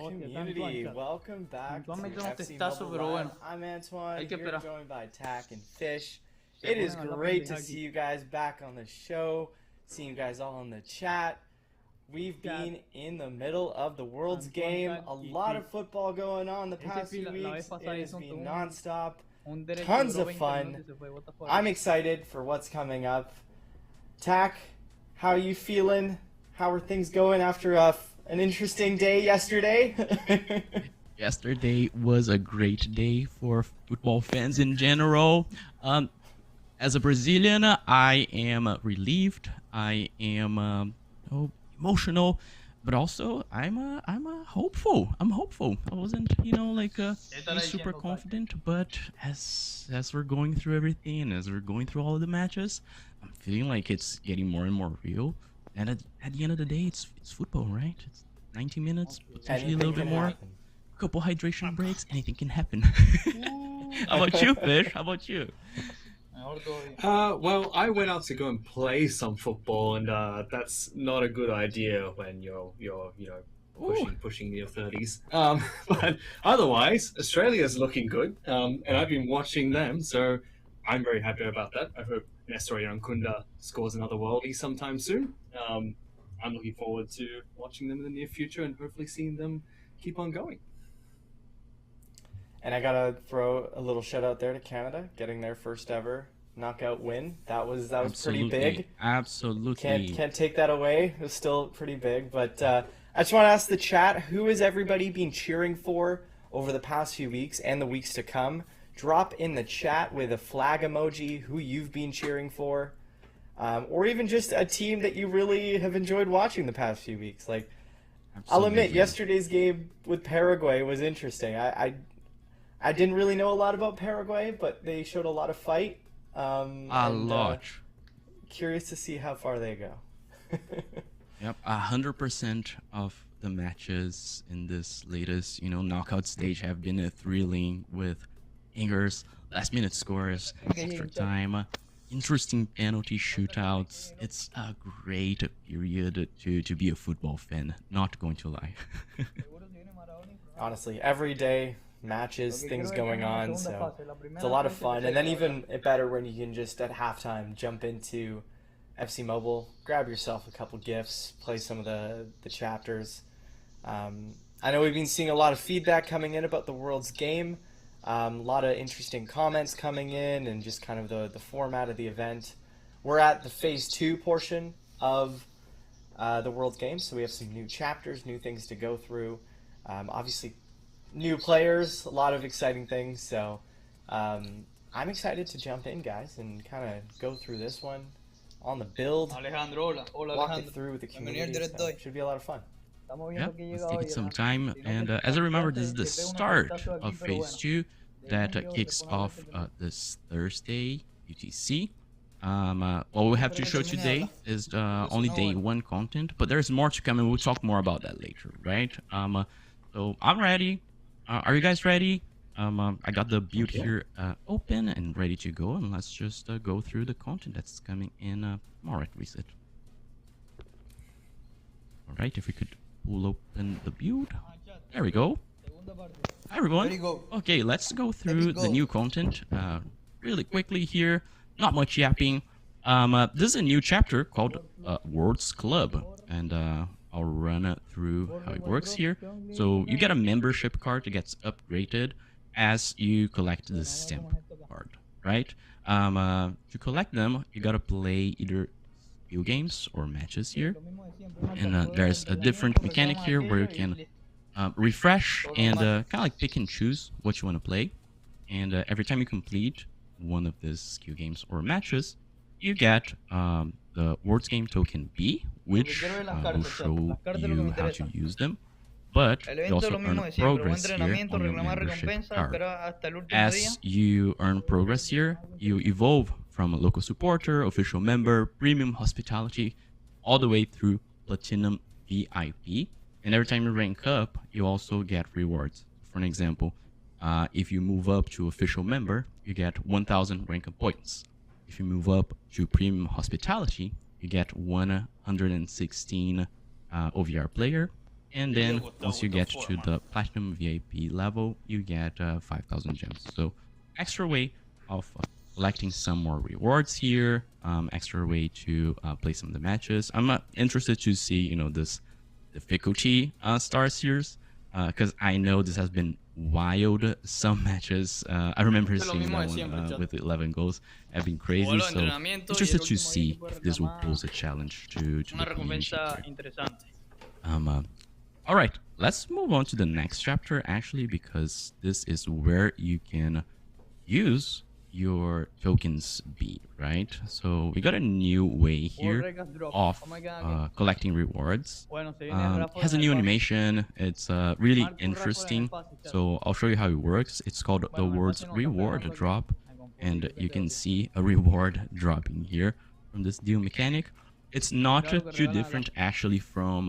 community, welcome back to FC Mobile Live. I'm Antoine, here joined by Tack and Fish. It is great to see you guys back on the show, seeing you guys all in the chat. We've been in the middle of the world's game, a lot of football going on the past few weeks. It has been non-stop, tons of fun. I'm excited for what's coming up. Tack, how are you feeling? How are things going after an interesting day yesterday? Yesterday was a great day for football fans in general. As a Brazilian, I am relieved. I am emotional, but also I'm hopeful. I'm hopeful. I wasn't, super confident, but as we're going through everything and as we're going through all of the matches, I'm feeling like it's getting more and more real. And at the end of the day, it's football, right? It's 90 minutes, potentially a little bit more. A couple hydration breaks, anything can happen. How about you, Fish? How about you? Well, I went out to go and play some football, and that's not a good idea when you're pushing your 30s. But otherwise, Australia's looking good, and I've been watching them, so I'm very happy about that. I hope Nestor Yankunda scores another worldie sometime soon. I'm looking forward to watching them in the near future and hopefully seeing them keep on going. And I gotta throw a little shout out there to Canada, getting their first ever knockout win. That was pretty big. Absolutely. Can't take that away. It was still pretty big. But I just want to ask the chat, who has everybody been cheering for over the past few weeks and the weeks to come? Drop in the chat with a flag emoji who you've been cheering for, or even just a team that you really have enjoyed watching the past few weeks. Like, absolutely. I'll admit, yesterday's game with Paraguay was interesting. I didn't really know a lot about Paraguay, but they showed a lot of fight. A lot. Curious to see how far they go. Yep, 100% of the matches in this latest, knockout stage have been thrilling with angers, last-minute scores, extra time, interesting penalty shootouts. It's a great period to be a football fan, not going to lie. Honestly, every day, matches, things going on, so it's a lot of fun. And then even better when you can just, at halftime, jump into FC Mobile, grab yourself a couple gifts, play some of the chapters. I know we've been seeing a lot of feedback coming in about the world's game. A lot of interesting comments coming in and just kind of the format of the event. We're at the Phase 2 portion of the World's Game, so we have some new chapters, new things to go through. Obviously, new players, a lot of exciting things, so I'm excited to jump in, guys, and kind of go through this one on the build, walk it through with the community, so it should be a lot of fun. Yeah, let's take it some time. And as I remember, this is the start of Phase 2 that kicks off this Thursday, UTC. What we have to show today is only day 1 content, but there's more to come, and we'll talk more about that later, right? So I'm ready. Are you guys ready? I got the build here open and ready to go, and let's just go through the content that's coming in tomorrow at Reset. All right, if we could pull open the build. There we go. Hi everyone. Okay, let's go through the new content really quickly here. Not much yapping. This is a new chapter called World's Club, and I'll run through how it works here. So you get a membership card that gets upgraded as you collect the stamp card, right? To collect them, you gotta play either skill games or matches here, and there's a different mechanic here where you can refresh and kind of like pick and choose what you want to play. And every time you complete one of these skill games or matches, you get the World's Game token B, which will show you how to use them. But you also earn progress here on your membership card. As you earn progress here, you evolve from a local supporter, official member, premium hospitality, all the way through platinum VIP. And every time you rank up, you also get rewards. For an example, if you move up to official member, you get 1,000 rank up points. If you move up to premium hospitality, you get 116 OVR player. And then once you get to the Platinum VIP level, you get 5,000 gems. So extra way of collecting some more rewards here, extra way to play some of the matches. I'm interested to see, you know, this difficulty stars here, because I know this has been wild. Some matches, I remember seeing that one with 11 goals have been crazy. So interested to see if this will pose a challenge to the community here. All right, let's move on to the next chapter, actually, because this is where you can use your tokens be, right? So we got a new way here of collecting rewards. It has a new animation. It's really interesting. So I'll show you how it works. It's called the words reward drop, and you can see a reward dropping here from this deal mechanic. It's not too different actually from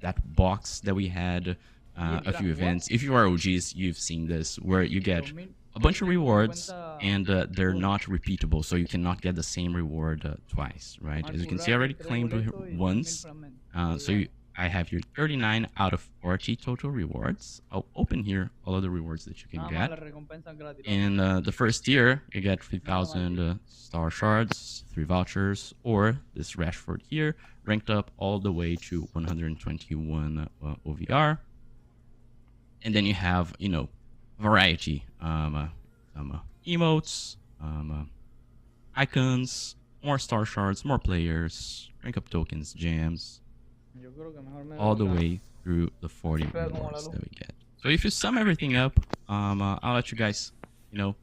that box that we had a few events. If you are OGs, you've seen this, where you get a bunch of rewards and they're not repeatable, so you cannot get the same reward twice, right? As you can see, I already claimed once. I have here 39 out of 40 total rewards. I'll open here all of the rewards that you can get. In the first tier, you get 3,000 star shards, 3 vouchers, or this Rashford here, ranked up all the way to 121 OVR. And then you have, you know, variety, some emotes, icons, more star shards, more players, rank up tokens, gems, all the way through the 40 rewards that we get. So if you sum everything up, I'll let you guys, you know,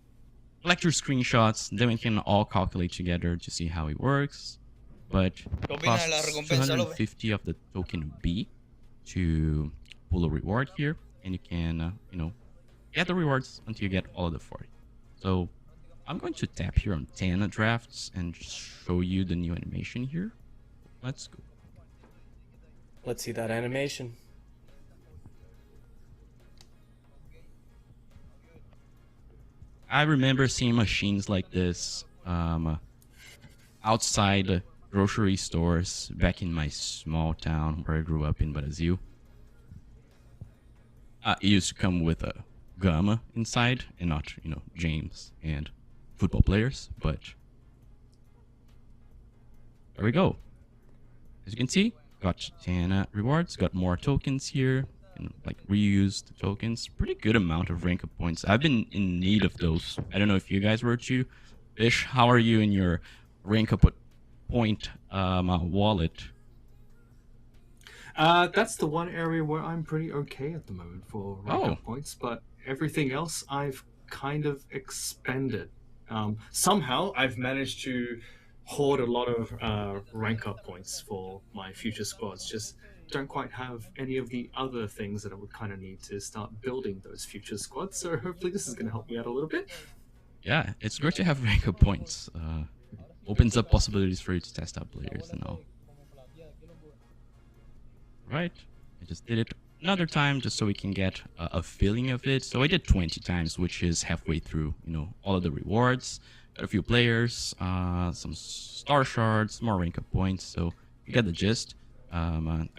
collect your screenshots, then we can all calculate together to see how it works. But it costs 250 of the token B to pull a reward here, and you can, you know, get the rewards until you get all of the 40. So I'm going to tap here on 10 drafts and show you the new animation here. Let's go. Let's see that animation. I remember seeing machines like this outside grocery stores back in my small town where I grew up in Brazil. It used to come with a gum inside and not, you know, James and football players, but there we go. As you can see, got 10 rewards, got more tokens here, and like reused tokens. Pretty good amount of rank up points. I've been in need of those. I don't know if you guys were too. Ish, how are you in your rank up point wallet? That's the one area where I'm pretty okay at the moment for rank up points, but everything else I've kind of expended. Somehow I've managed to hoard a lot of rank up points for my future squads. Just don't quite have any of the other things that I would kind of need to start building those future squads. So hopefully this is going to help me out a little bit. Yeah, it's great to have rank up points. Opens up possibilities for you to test out players and all. Right, I just did it another time just so we can get a feeling of it. So I did 20 times, which is halfway through, you know, all of the rewards. Got a few players, some star shards, more rank up points, so you get the gist. I'm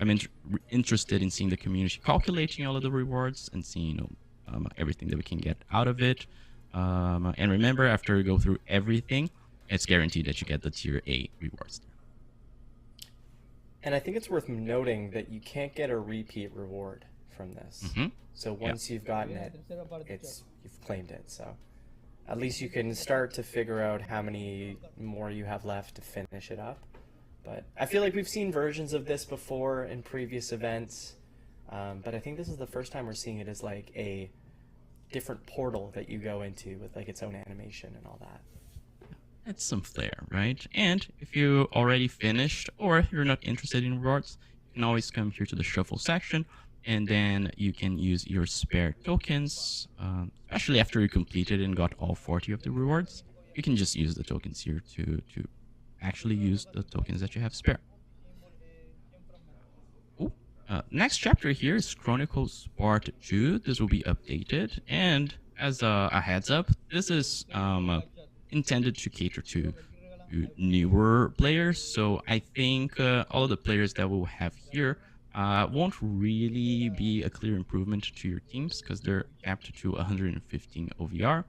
interested in seeing the community calculating all of the rewards and seeing, you know, everything that we can get out of it. And remember, after you go through everything, it's guaranteed that you get the tier A rewards. And I think it's worth noting that you can't get a repeat reward from this. So once you've gotten it, you've claimed it. So at least you can start to figure out how many more you have left to finish it up. But I feel like we've seen versions of this before in previous events. But I think this is the first time we're seeing it as like a different portal that you go into with like its own animation and all that. It's some flair, right? And if you already finished or you're not interested in rewards, you can always come here to the shuffle section, and then you can use your spare tokens, especially after you completed and got all 40 of the rewards. You can just use the tokens here to actually use the tokens that you have spare. Next chapter here is Chronicles Part 2. This will be updated, and as a heads up, this is intended to cater to newer players. So I think all of the players that we'll have here won't really be a clear improvement to your teams because they're capped to 115 OVR.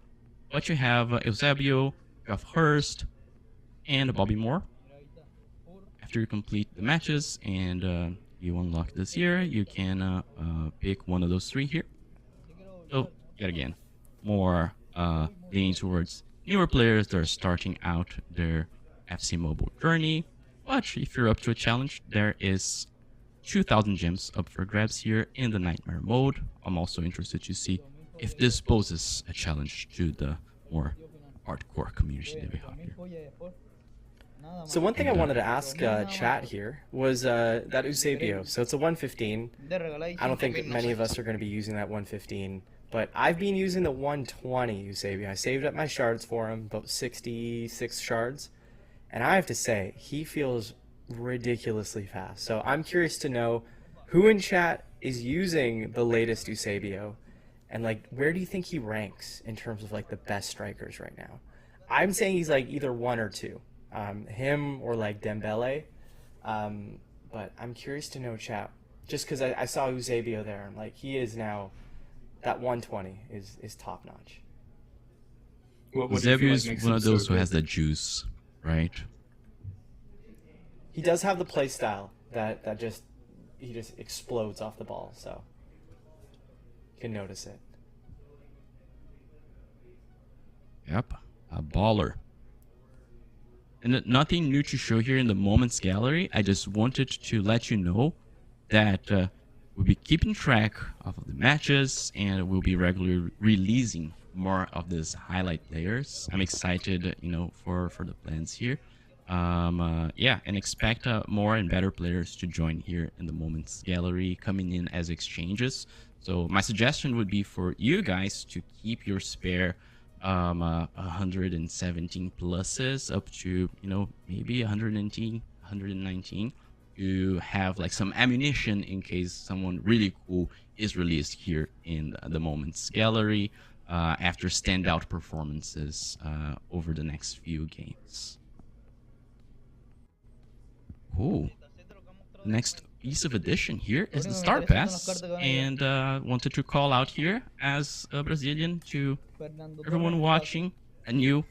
But you have Eusebio, you have Hurst, and Bobby Moore. After you complete the matches and you unlock this here, you can pick one of those three here. So, yet again, more leaning towards newer players that are starting out their FC Mobile journey. But if you're up to a challenge, there is 2,000 gems up for grabs here in the Nightmare mode. I'm also interested to see if this poses a challenge to the more hardcore community that we have here. So one thing I wanted to ask chat here was that Eusebio. So it's a 115. I don't think many of us are going to be using that 115, but I've been using the 120 Eusebio. I saved up my shards for him, about 66 shards, and I have to say, he feels ridiculously fast. So I'm curious to know who in chat is using the latest Eusebio, and like where do you think he ranks in terms of like the best strikers right now? I'm saying he's like either 1 or 2. Him or like Dembele, but I'm curious to know chat, just because I saw Eusebio there, and like he is now, that 120 is top notch. Eusebio is one of those who has the juice, right? He does have the play style that just, he just explodes off the ball, so you can notice it. Yep, a baller. And nothing new to show here in the moments gallery. I just wanted to let you know that we'll be keeping track of the matches and we'll be regularly releasing more of these highlight players. I'm excited, you know, for the plans here. Yeah, and expect more and better players to join here in the moments gallery, coming in as exchanges. So my suggestion would be for you guys to keep your spare 117 pluses up to, you know, maybe 119, 119 to have like some ammunition in case someone really cool is released here in the moments gallery after standout performances over the next few games. Cool. The next piece of addition here is the Star Pass, and wanted to call out here as a Brazilian to everyone watching, a new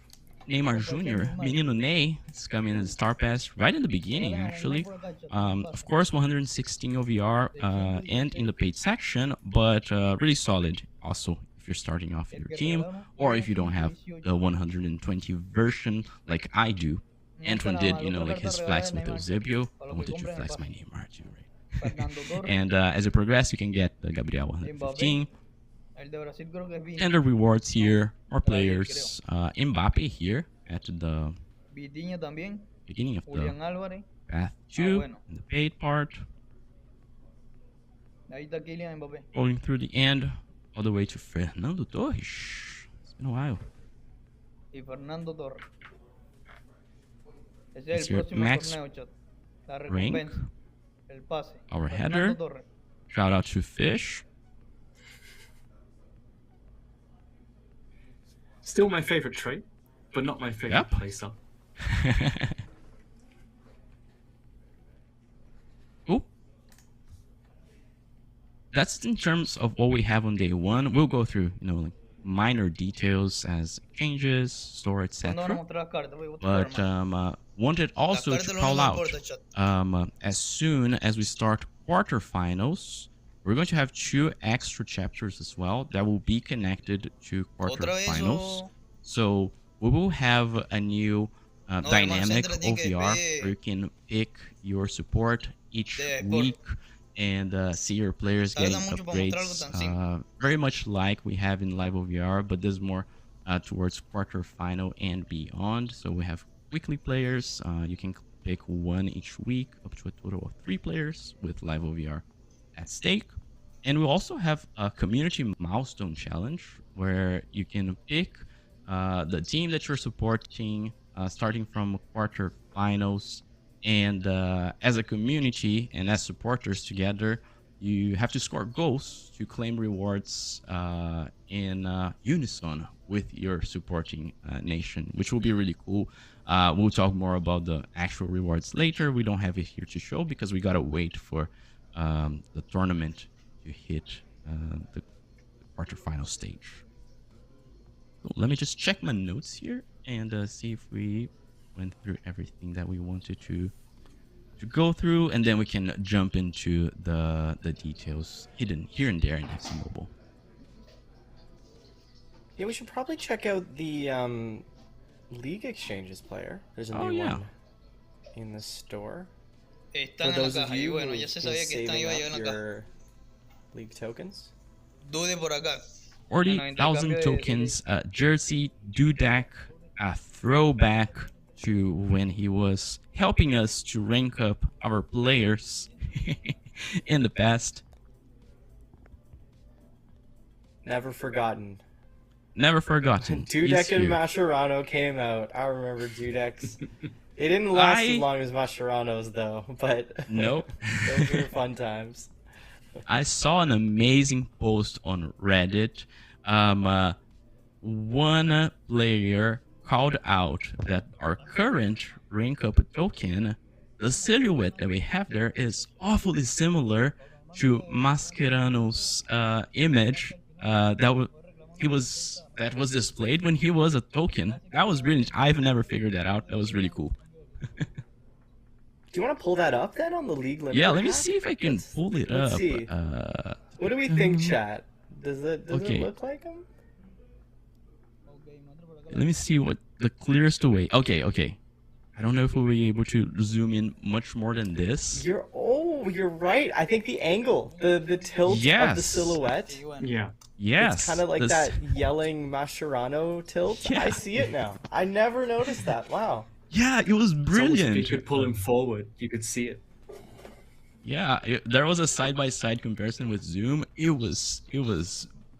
Neymar Jr., Menino Ney, is coming as Star Pass right in the beginning, actually. Of course, 116 OVR and in the paid section, but really solid also if you're starting off your team, or if you don't have the 120 version like I do. Antoine did, you know, like his flex with Eusebio. I wanted to flex my Neymar too, right? And as you progress, you can get the Gabriel 115. And the rewards here, more players. Mbappe here at the beginning of the path 2, in the paid part. Going through the end, all the way to Fernando Torres. It's been a while. It's your max rank, our header. Shout out to Fish. Still my favorite trait, but not my favorite placer. Cool. That's in terms of what we have on day 1. We'll go through, you know, like minor details as changes, store, etc. But wanted also to call out as soon as we start quarterfinals, we're going to have 2 extra chapters as well that will be connected to quarterfinals. So we will have a new dynamic OVR where you can pick your support each week and see your players getting upgrades, very much like we have in live OVR, but this is more towards quarterfinal and beyond. So we have weekly players. You can pick 1 each week, up to a total of 3 players with live OVR at stake. And we also have a community milestone challenge where you can pick the team that you're supporting starting from quarterfinals. And as a community and as supporters together, you have to score goals to claim rewards in unison with your supporting nation, which will be really cool. We'll talk more about the actual rewards later. We don't have it here to show because we gotta wait for the tournament to hit the quarterfinal stage. So let me just check my notes here and see if we went through everything that we wanted to go through, and then we can jump into the details hidden here and there in FC Mobile. Yeah, we should probably check out the League Exchanges player. There's a new one in the store. For those of you who have been saving up your League tokens. 40,000 tokens, jersey, dudek, a throwback to when he was helping us to rank up our players in the past. Never forgotten. Never forgotten. Dudek and Mascherano came out. I remember Dudek's. They didn't last as long as Mascherano's though, but nope. Those were fun times. I saw an amazing post on Reddit. One player called out that our current rank up token, the silhouette that we have there, is awfully similar to Mascherano's image that was displayed when he was a token. That was brilliant. I've never figured that out. That was really cool. Do you want to pull that up then on the League Limit? Yeah, let me see if I can pull it up. Let's see. What do we think, chat? Does it look like him? Let me see what the clearest way. Okay. I don't know if we'll be able to zoom in much more than this. You're right. I think the angle, the tilt of the silhouette. Yeah. Yes. It's kind of like that yelling Mascherano tilt. Yeah. I see it now. I never noticed that. Wow. Yeah, it was brilliant. If you could pull him forward, you could see it. Yeah, there was a side-by-side comparison with zoom. It was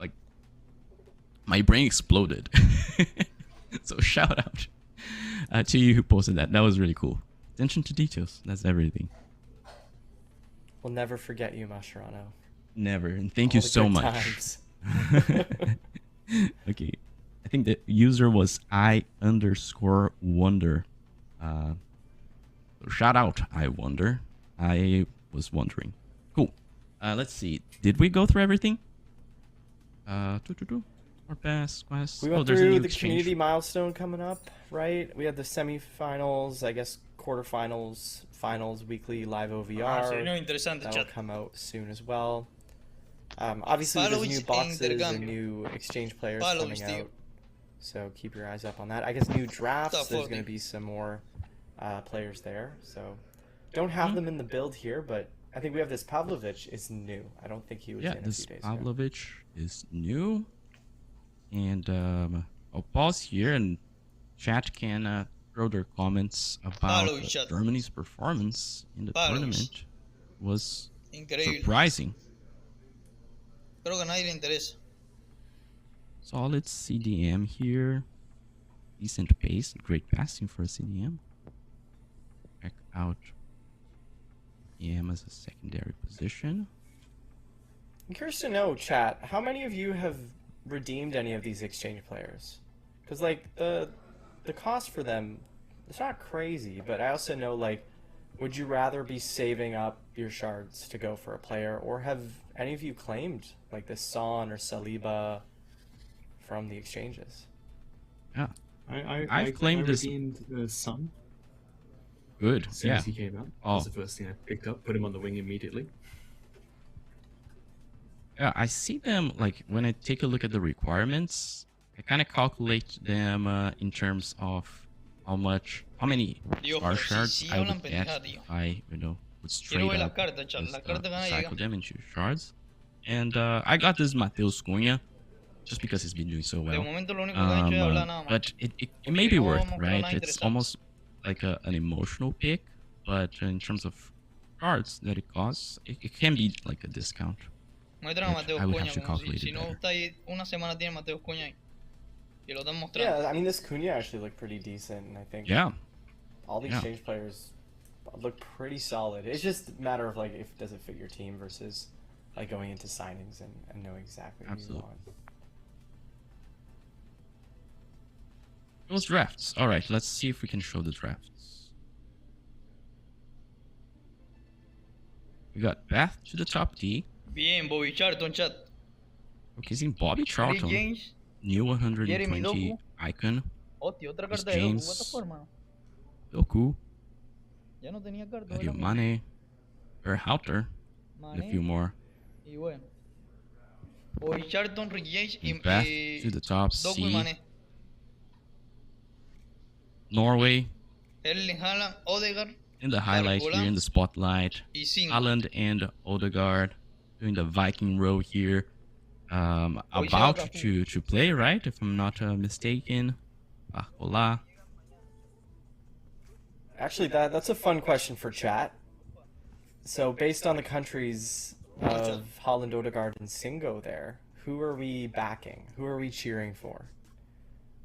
like my brain exploded. So shout out to you who posted that. That was really cool. Attention to details. That's everything. We'll never forget you, Mascherano. Never, and thank you so much. Okay, I think the user was I_wonder. So shout out, I wonder. I was wondering. Cool. Let's see. Did we go through everything? Our pass quest. We went through the community milestone coming up, right? We had the semifinals, I guess quarterfinals, finals, weekly live OVR. That'll come out soon as well. Obviously, there's new boxes and new exchange players coming out. So keep your eyes up on that. I guess new drafts, there's going to be some more players there. So don't have them in the build here, but I think we have this Pavlovic is new. I don't think he was in a few days ago. Pavlovic is new. And I'll pause here and chat can throw their comments about Germany's performance in the tournament. Was surprising. Solid CDM here. Decent pace, great passing for a CDM. Check out EM as a secondary position. I'm curious to know, chat, how many of you have redeemed any of these exchange players? Because like the cost for them, it's not crazy, but I also know, like, would you rather be saving up your shards to go for a player, or have any of you claimed like this Son or Saliba from the exchanges? Yeah, I've claimed the Son. Good. As soon as he came out, that was the first thing I picked up. Put him on the wing immediately. Yeah, I see them, like, when I take a look at the requirements, I kind of calculate them in terms of how many star shards I would get if I, would straight up just, cycle them into shards. And I got this Mateus Cunha, just because he's been doing so well. But it may be worth, right? It's almost like an emotional pick, but in terms of cards that it costs, it can be like a discount. I would have to calculate it better. Yeah, I mean, this Cunha actually looked pretty decent, and I think all the exchange players look pretty solid. It's just a matter of, like, if does it fit your team versus, like, going into signings and knowing exactly what you want. Those drafts. All right, let's see if we can show the drafts. We got Beth to the top D. Bien, Bobby Charlton, chat. Okay, seeing Bobby Charlton. James. New Jeremy 120 Doku. icon. Hostia, otra Chris carta de Doku. James. What the fuck, hermano? Doku. Ya no tenía carta. Sadio ¿verdad? Mane. Houter. And a few more. Y bueno. Bobby Charlton, Rick James y And Beth to the top Doku y C. Mané. Norway. Erling Haaland, Odegaard In the highlight Barcola. here in the spotlight. y 5. Haaland and Odegaard doing the Viking row here. About to play, right? If I'm not mistaken. Hola. Actually, that's a fun question for chat. So, based on the countries of Holland, Odegaard, and Singo there, who are we backing? Who are we cheering for?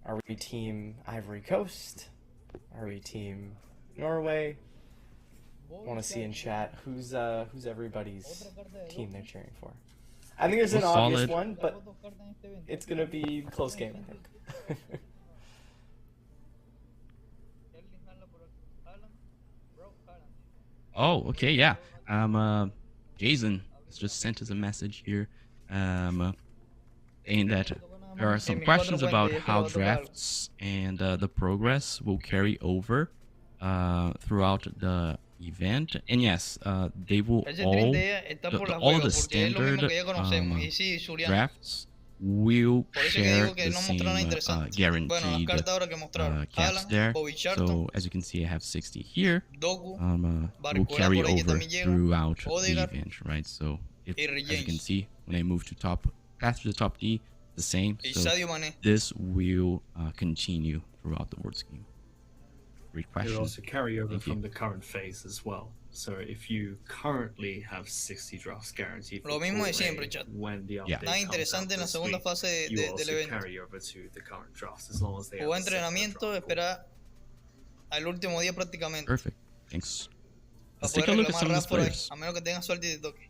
Are we team Ivory Coast? Are we team Norway? I want to see in chat who's everybody's team they're cheering for. I think there's an obvious Solid. one, but it's gonna be a close game, I think. Oh, okay, yeah. Jason has just sent us a message here, saying that there are some questions about how drafts and the progress will carry over throughout the event, and yes, they will all the standard drafts will share the same guaranteed caps there. So as you can see, I have 60 here. Will carry over throughout the event, right? So as you can see, when I move to path to the top D, the same. So this will continue throughout the World Scheme. Great question. It'll also carry over from the current phase as well. So if you currently have 60 drafts guaranteed, Lo mismo de siempre, chat. when the update Nada interesante en la segunda fase you del also evento. carry over to the current drafts as long as they Jugar have a separate entrenamiento, draft pool. espera al último día prácticamente. Perfect. Thanks. Para Let's take poder a look at reclamar some of these draft por ahí, players. a menos que tengas suerte y te toque.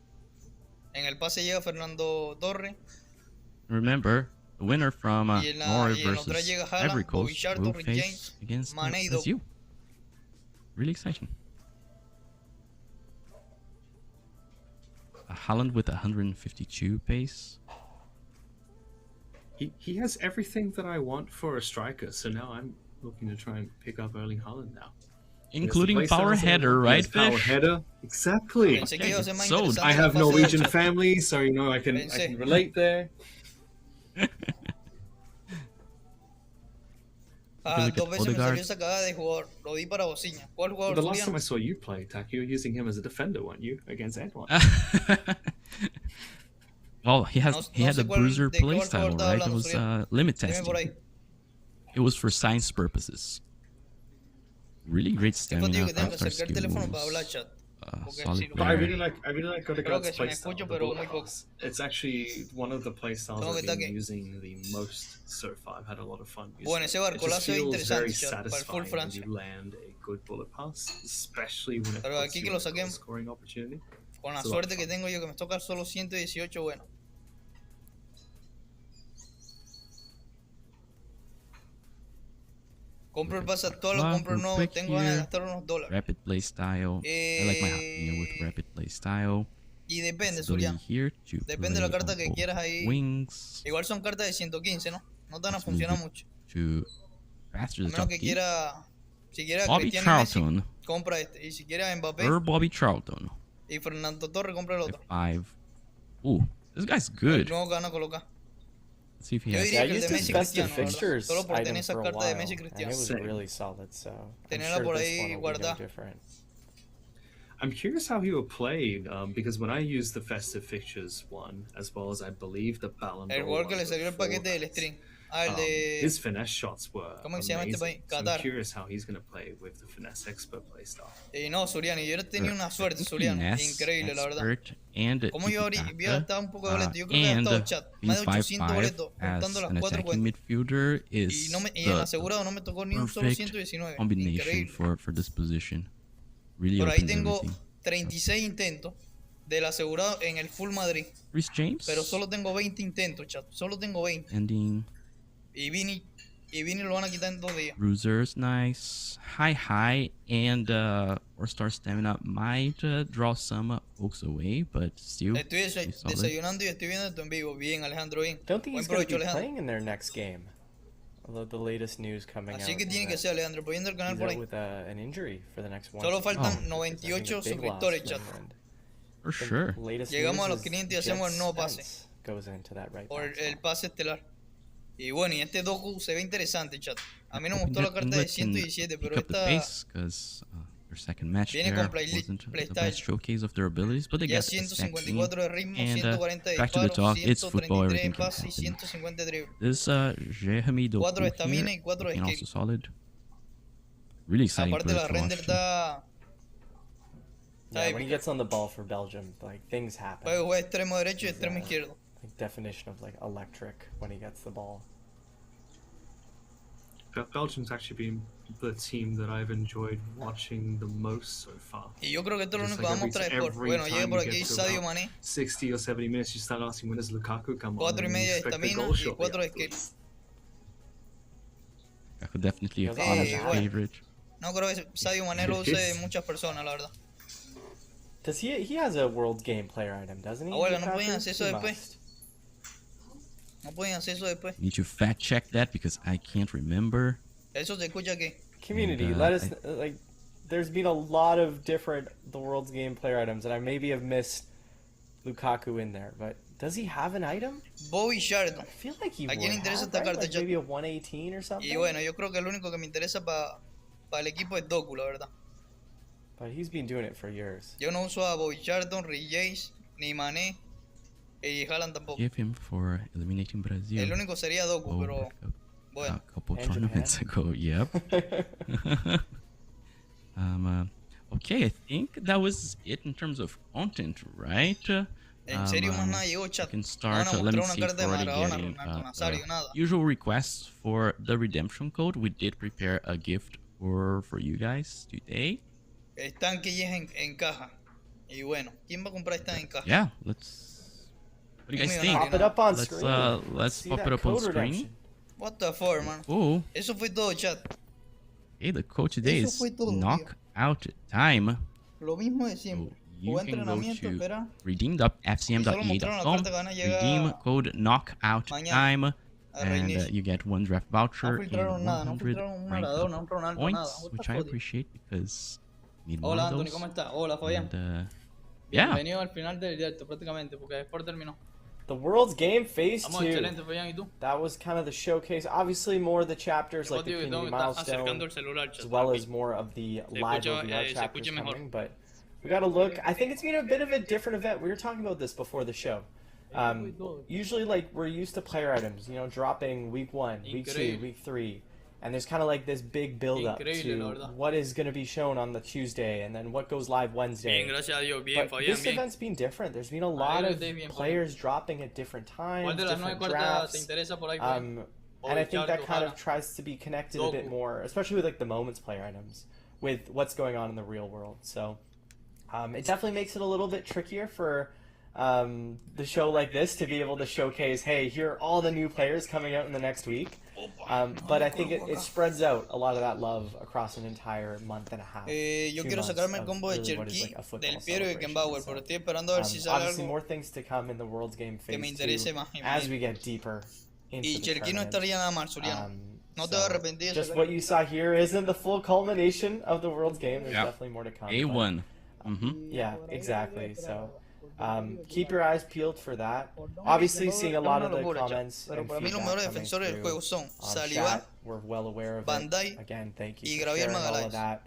En el pase llega Fernando Torres. Remember, the winner from Y en Norway la otra versus llega Haaland, Ivory Bobby Coast Charlton, will Rick face James, against Mané y against Doku. you. Really exciting. Haaland with 152 pace. He has everything that I want for a striker, so now I'm looking to try and pick up Erling Haaland now. Including power header, right, Power Fish? header, exactly. Pensé que iba a ser más So, interesante I la have fase de Norwegian chat. family, so you know I can relate there. Ah, Look at 2 veces me Odegaard. salió esa cagada de jugador. Lo di para bocina. ¿Cuál jugador? The last time Julián? I saw you play, Tak, you were using him as a defender, weren't you, against Edwin? Well, he had sé the cuál- bruiser de cuál playstyle, jugador estaba right? It hablando, was Julián. limit Dime por ahí. testing. It was for science purposes. Really great Después te digo stamina, que tengo que 5-star acercar el teléfono para hablar, skills. chat. Porque Solid si no- But I player. really like Creo Odegaard's que se me playstyle. escucho, the pero bullet muy poco. pass. It's actually one of the playstyles Tengo que I've been estar aquí. using the most so far. I've had a lot of fun using Bueno, it. ese It barcolazo just es feels interesante, very chat, para el full satisfying when Francia. you land a good bullet pass, especially when it Pero puts aquí you que in lo a goal saquen. scoring opportunity. Con la It's a lot of suerte que fun. tengo yo que me toca solo 118, bueno. Compro el pase actual o compro el nuevo. Quick Tengo ganas de here. gastar unos dólares. Rapid play style. I like my with rapid play style. Y depende, Ability Zulian. here to Depende de la play carta on que both quieras ahí. Wings. Igual son cartas de 115, ¿no? No te van a Let's move funcionar it mucho. To faster A the menos top que D. quiera. Si quiera Bobby Cristiano y Messi, Charlton compra este. Y si quiera Mbappé or Bobby Charlton. y Fernando Torres, compra el otro. 5. Ooh, this guy's El good. nuevo que van a colocar. Let's see if he Yo has. diría Yeah, I que el used de his Messi best of Cristiano, la verdad. fixtures Solo por tener item esa for a carta de while, Messi and Cristiano. it was Same. really solid. So I'm Tenerla sure por this ahí one will be no guardada. different. I'm curious how he will play because when I used the festive fixtures one, as well as I believe the Ballon El d'Or jugador que one le salió el before paquete del that, stream. Ah, el de. his finesse shots were ¿Cómo que se llama este amazing. país? So I'm Qatar. curious how he's going to play with the finesse expert playstyle. No, Suriano, yo tenía una suerte, Suriano. Finesse, Increíble, la verdad. expert, and Como yo ahorita tiki-taka, había gastado un poco de boleto, yo creo que he and gastado chat. Más de 800 5-5 boletos, as contando las an 4 attacking cuentas. midfielder Y, is y en el the asegurado no me tocó ni un solo perfect 119. combination Increíble. for this position. Really Por ahí opens tengo everything. 36 intentos del asegurado en el Full Madrid. Reece James, Pero solo tengo 20 intentos, chat. Solo tengo 20. ending Y Vini Y vino y lo van a quitar en 2 días. Bruiser's nice. High, and 4-star stamina might draw some folks away, but still. Estoy desayunando y estoy viendo esto en vivo. Bien, Alejandro, bien. Don't think Buen he's going to provecho, be Alejandro. playing in their next game. Although the latest news coming Así out que is tiene que that ser, Alejandro, poniendo el canal he's por out ahí. with an injury for the next one. Solo faltan Oh. 98 Big loss suscriptores, for chat. England. For The sure. latest Llegamos a news los is 500 y hacemos el nuevo pase. Spence goes into that right Por back el spot. pase estelar. Y bueno, y este docu se ve interesante, chat. A mí no me Hoping gustó la that carta de England can 117, pick pero up the esta pace, 'cause, their second match viene there con wasn't the playstyle. best showcase of their abilities, but they Ya got a stack team. 154 de ritmo, And 140 de back to the disparo, talk, it's football, 133 everything de can pase y happen. 150 de drible. This Jeremy Doku 4 de estamina here, y 4 de looking also skill. solid. Really exciting Aparte la player to render watch. está Yeah, when he épica. gets on the ball for Belgium, like things happen. Puede jugar extremo derecho y extremo izquierdo. Like definition of like electric when he gets the ball. Belgium's actually been the team that I've enjoyed watching the most so far. Y yo creo que esto es lo Just único que like vamos a traer por. every Bueno, time llega you por get aquí to Sadio about Mané, 60 or 70 minutes, you start asking, when does Lukaku come on? 4 y And you media de expect the estamina goal y shortly 4 de skill. afterwards. Kaku definitely a Yeah, fan well, favorite. No creo que Sadio Mané lo use muchas personas, la verdad. Does he has a world game player item, doesn't he? Abuela, no Lukaku? podían hacer eso He después. must. No pueden hacer eso después. Need to fact check that because I can't remember. Eso se escucha aquí. Community, And, let us like. There's been a lot of different the world's game player items, and I maybe have missed Lukaku in there, but does he have an item? Bobby Charlton. I feel like he ¿A would quién le interesa have, esta right? carta, Like chat? maybe a 118 or something. Y bueno, yo creo que el único que me interesa para el equipo es Doku, la verdad. But he's been doing it for years. Yo no uso a Bobby Charlton, Jace, ni Mané, y Haaland tampoco. Give him for eliminating Brazil. El único sería Doku, Oh, pero World Cup. bueno. A couple And tournaments ago, yep. Okay, I think that was it in terms of content, right? En serio, más nada llegó, We chat. can No start. van a Let me mostrar see una if carta we're de already Maradona, getting Ronaldo Nazario, nada. usual requests for the redemption code. We did prepare a gift for you guys today. Están que ya en caja. Y bueno, ¿quién va a comprar esta en caja? Yeah, let's. What do you guys Muy think? Pop it up on Let's screen. let's See pop that it up on code screen. redemption. What the fuck, man. Oh, Eso fue todo, chat. hey, the code today Eso is fue todo, tío. knockout time. Lo mismo de So siempre. you Jugar can go entrenamiento, to espera. redeem.fcm.ea.com, carta que van a llegar redeem code knockout mañana time, a and reinicio. you get one draft No voucher and filtraron nada, no 100 filtraron un ranked Maradona, un Ronaldo, nada. points, What which the I fuck? appreciate because we need more Hola, of Anthony, those. ¿cómo estás? Hola, Fabián. And, yeah, Bienvenido al final del directo, prácticamente, porque después terminó. The world's game phase Vamos, 2. excelente, Fabián, ¿y tú? That was kind of the showcase. Obviously, more of the chapters like the Contigo que tengo community que estar acercando milestone, el celular, chat. as well as more of the live escucha, OVR se chapters escucha mejor. coming. But we got to look. I think it's been a bit of a different event. We were talking about this before the show. Usually, like we're used to player items, you know, dropping week 1, week 2, Increíble. week 3, and there's kind of like this big build up Increíble, la to verdad. what is going to be shown on the Tuesday, and then what goes live Wednesday. Bien, gracias a Dios, bien, But Fabián, this bien. event's been different. There's been a lot of estés bien, Fabián. players dropping at different times, ¿Cuál de las 9 different cartas te drafts. interesa por ahí, Fabián? And I think that Charlton, kind of Haaland. tries to be connected a bit Doku. more, especially with like the moments player items, with what's going on in the real world. So it definitely makes it a little bit trickier for the show like this to be able to showcase, hey, here are all the new players coming out in the next week. But I think it spreads out a lot of that love across an entire month and a half. Yo 2 quiero months sacarme el of combo de really what is, Cherky, like, a football del Piero y celebration. Kenbauer, So, pero estoy esperando a ver si sale obviously, algo more things to come in the World's Game que me Phase interese 2 más. as we get deeper into Y the Cherky no tournament. estaría nada mal, Suriano. No te vas a arrepentir de Just sacar- what you saw here isn't the full culmination of the World's Game. There's Yeah. definitely more to come. A1. but, Mm-hmm. yeah, exactly. So keep your eyes peeled for that. Obviously, seeing a lot of the comments Pero and para mí los feedback mejores coming defensores del through juego son on Saliba, chat. We're well aware of Bandai it. Again, thank y you for Gabriel sharing all Magaláes. of that.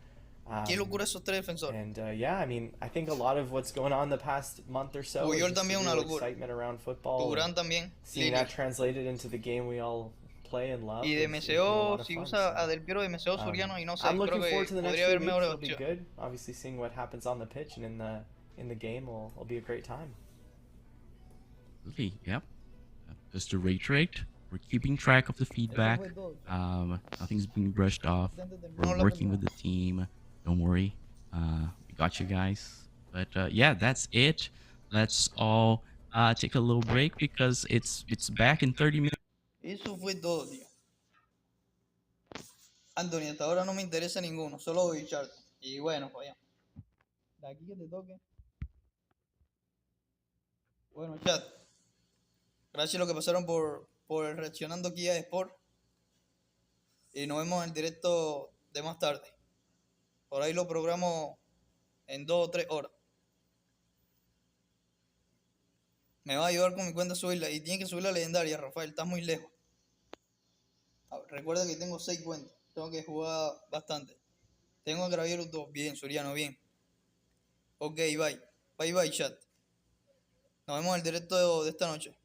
Qué locura esos tres defensores. And yeah, I mean, I think a lot of what's going on the past month or so Puyol is just también the una real locura. excitement around football. Turán and también. seeing that translated into the game we all play and love. Y de is been a lot MCO, of si fun, usa so. a Del Piero de MCO Suriano y no sé, I'm creo looking forward que to the next podría few haber weeks. mejores It'll be opciones. good. Obviously, seeing what happens on the pitch and in the game will be a great time. Okay, yep. Just to reiterate, we're keeping track of the feedback. Nothing's being brushed off. We're working with the team. Don't worry. We got you guys. But yeah, that's it. Let's all take a little break because it's back in 30 minutes. Eso fue todo, tío. Anthony, hasta ahora no me interesa ninguno, solo voy a echarte. Y bueno, vaya. De aquí que te toque. Bueno, chat. Gracias a los que pasaron por el Reaccionando aquí a Sport. Y nos vemos en el directo de más tarde. Por ahí lo programo en 2 o 3 horas. Me va a ayudar con mi cuenta a subirla. Y tiene que subir la legendaria, Rafael. Estás muy lejos. Recuerda que tengo 6 cuentas. Tengo que jugar bastante. Tengo que grabar los 2. Bien, Suriano, bien. Ok, bye. Bye, bye, chat. Nos vemos en el directo de esta noche.